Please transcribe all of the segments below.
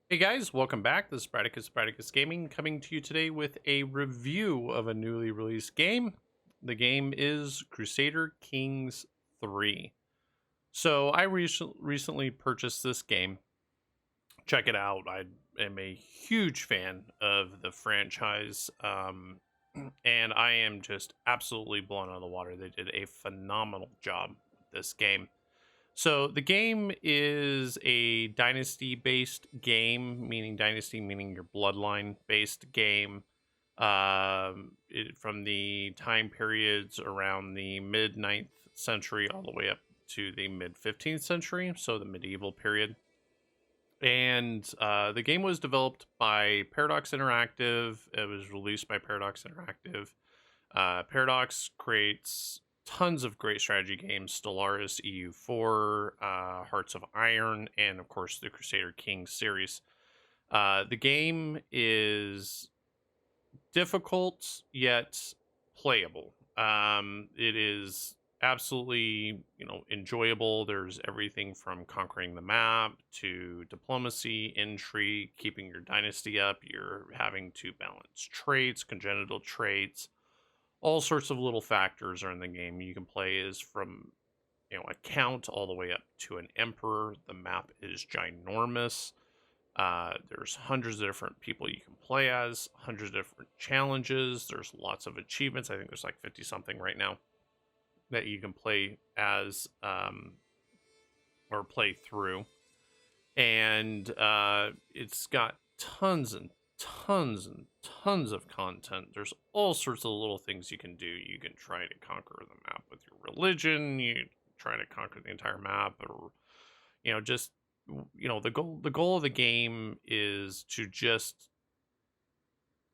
Hey guys, welcome back. This is Bradekus Gaming coming to you today with a review of a newly released game. The game is Crusader Kings 3. So I recently purchased this game. Check it out. I am a huge fan of the franchise, and I am just absolutely blown out of the water. They did a phenomenal job with this game. So the game is a dynasty-based game, meaning dynasty, meaning your bloodline-based game. From the time periods around the mid 9th century all the way up to the mid 15th century, so the medieval period. And the game was developed by Paradox Interactive. It was released by Paradox Interactive. Paradox creates tons of great strategy games: Stellaris, EU4, Hearts of Iron, and of course the Crusader Kings series. The game is difficult yet playable. It is absolutely enjoyable. There's everything from conquering the map to diplomacy, intrigue, keeping your dynasty up. You're having to balance traits, congenital traits, all sorts of little factors are in the game. You can play as from a count all the way up to an emperor. The map is ginormous. There's hundreds of different people you can play as, hundreds of different challenges. There's lots of achievements. I think there's like 50 something right now that you can play as or play through. And it's got tons and tons and tons of content. There's all sorts of little things you can do. You can try to conquer the map with your religion. You try to conquer the entire map, or just the goal of the game is to just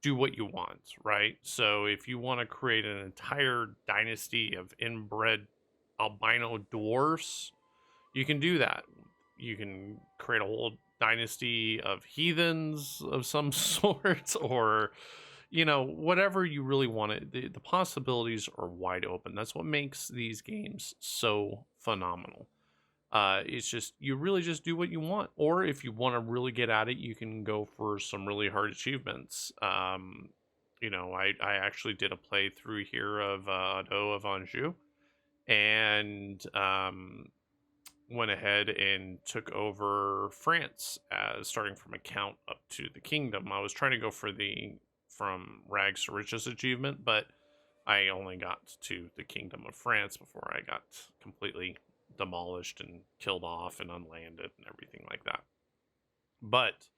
do what you want, right? So if you want to create an entire dynasty of inbred albino dwarfs, you can do that. You can create a whole dynasty of heathens of some sort, or whatever you really want it. The possibilities are wide open. That's what makes these games so phenomenal. It's just you really just do what you want, or if you want to really get at it, you can go for some really hard achievements. I actually did a playthrough here of Ado of Anjou, and went ahead and took over France as starting from a count up to the kingdom. I was trying to go for the from rags to riches achievement, but I only got to the kingdom of France before I got completely demolished and killed off and unlanded and everything like that. But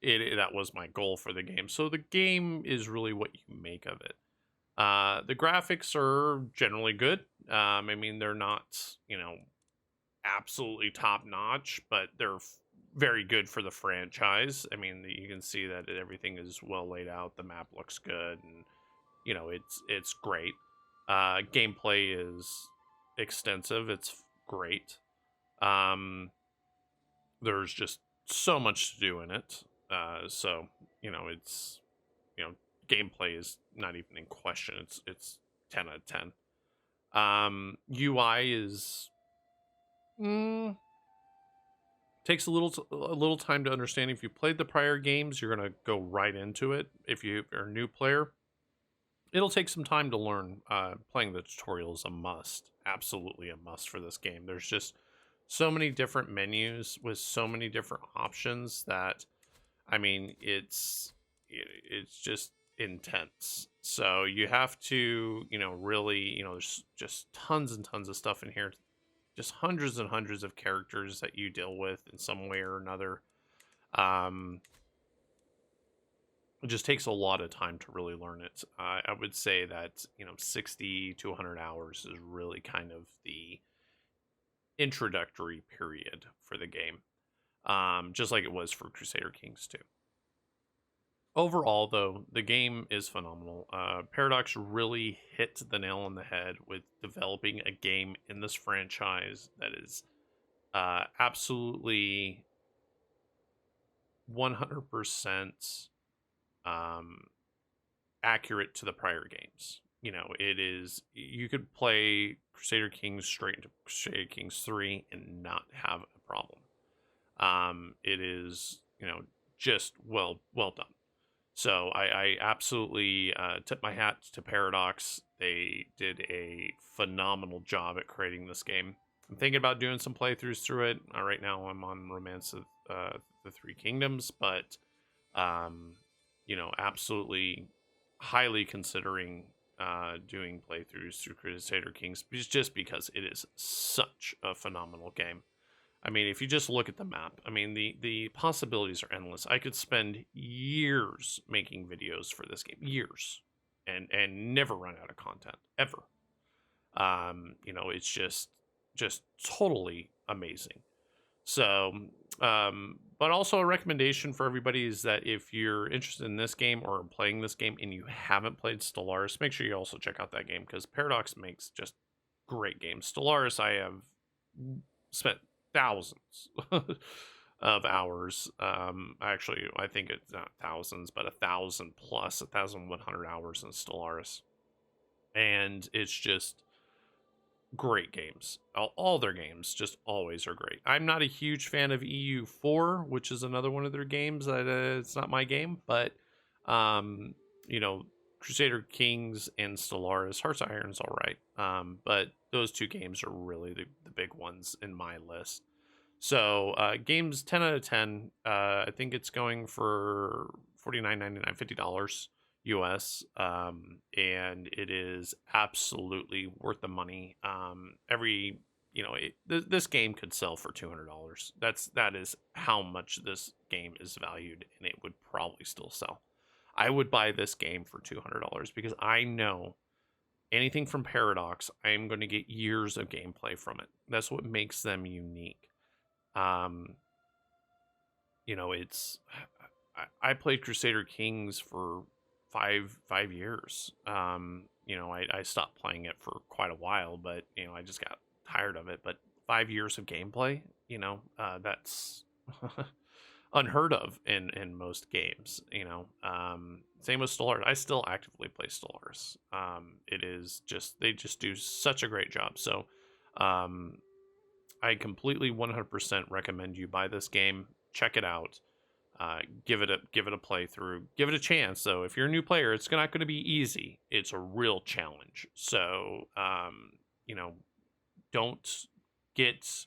that was my goal for the game. So the game is really what you make of it. The graphics are generally good. I mean, they're not, absolutely top notch, but they're very good for the franchise. I mean, you can see that everything is well laid out. The map looks good, and it's great. Gameplay is extensive. It's great. There's just so much to do in it. So it's gameplay is not even in question. It's 10 out of 10. UI is takes a little time to understand. If you played the prior games, you're gonna go right into it. If you are a new player, it'll take some time to learn. Playing the tutorial is a must, absolutely a must for this game. There's just so many different menus with so many different options that, I mean, it's just intense. So you have to, really, there's just tons and tons of stuff in here, just hundreds and hundreds of characters that you deal with in some way or another. It just takes a lot of time to really learn it. I would say that 60 to 100 hours is really kind of the introductory period for the game, just like it was for Crusader Kings 2. Overall, though, the game is phenomenal. Paradox really hit the nail on the head with developing a game in this franchise that is absolutely 100% accurate to the prior games. It is, you could play Crusader Kings straight into Crusader Kings 3 and not have a problem. It is, just well done. So I absolutely tip my hat to Paradox. They did a phenomenal job at creating this game. I'm thinking about doing some playthroughs through it. Right now I'm on Romance of the Three Kingdoms, but absolutely highly considering doing playthroughs through Crusader Kings, just because it is such a phenomenal game. I mean, if you just look at the map, I mean, the possibilities are endless. I could spend years making videos for this game, years, and never run out of content ever. It's just totally amazing. So, but also a recommendation for everybody is that if you're interested in this game or playing this game and you haven't played Stellaris, make sure you also check out that game, because Paradox makes just great games. Stellaris, I have spent thousands of hours. Actually, I think it's not thousands, but 1,000 plus 1,100 hours in Stellaris, and it's just great games. All their games just always are great. I'm not a huge fan of EU4, which is another one of their games that it's not my game, but um, Crusader Kings and Stellaris, Hearts of Iron's all right. But those two games are really the big ones in my list. So games 10 out of 10. I think it's going for $49.99, $50 US, and it is absolutely worth the money. This game could sell for $200. That is how much this game is valued, and it would probably still sell. I would buy this game for $200 because I know anything from Paradox, I am going to get years of gameplay from it. That's what makes them unique. It's I played Crusader Kings for five years. I stopped playing it for quite a while, but I just got tired of it. But 5 years of gameplay, that's unheard of in most games. Same with Stellaris. I still actively play Stellaris. They just do such a great job. So, I completely 100% recommend you buy this game. Check it out. Give it a playthrough. Give it a chance. So if you're a new player, it's not going to be easy. It's a real challenge. So don't get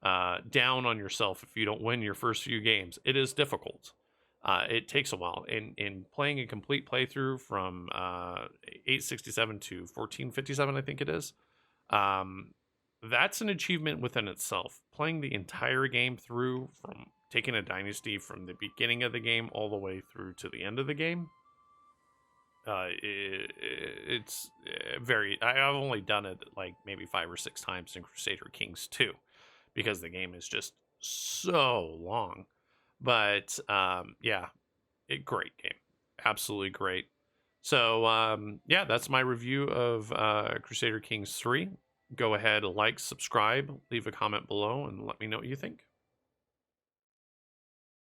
down on yourself if you don't win your first few games. It is difficult. It takes a while. In playing a complete playthrough from 867 to 1457, I think it is. That's an achievement within itself. Playing the entire game through, from taking a dynasty from the beginning of the game all the way through to the end of the game, it's very... I've only done it like maybe 5 or 6 times in Crusader Kings 2, because the game is just so long. But great game. Absolutely great. So that's my review of Crusader Kings 3. Go ahead, like, subscribe, leave a comment below, and let me know what you think.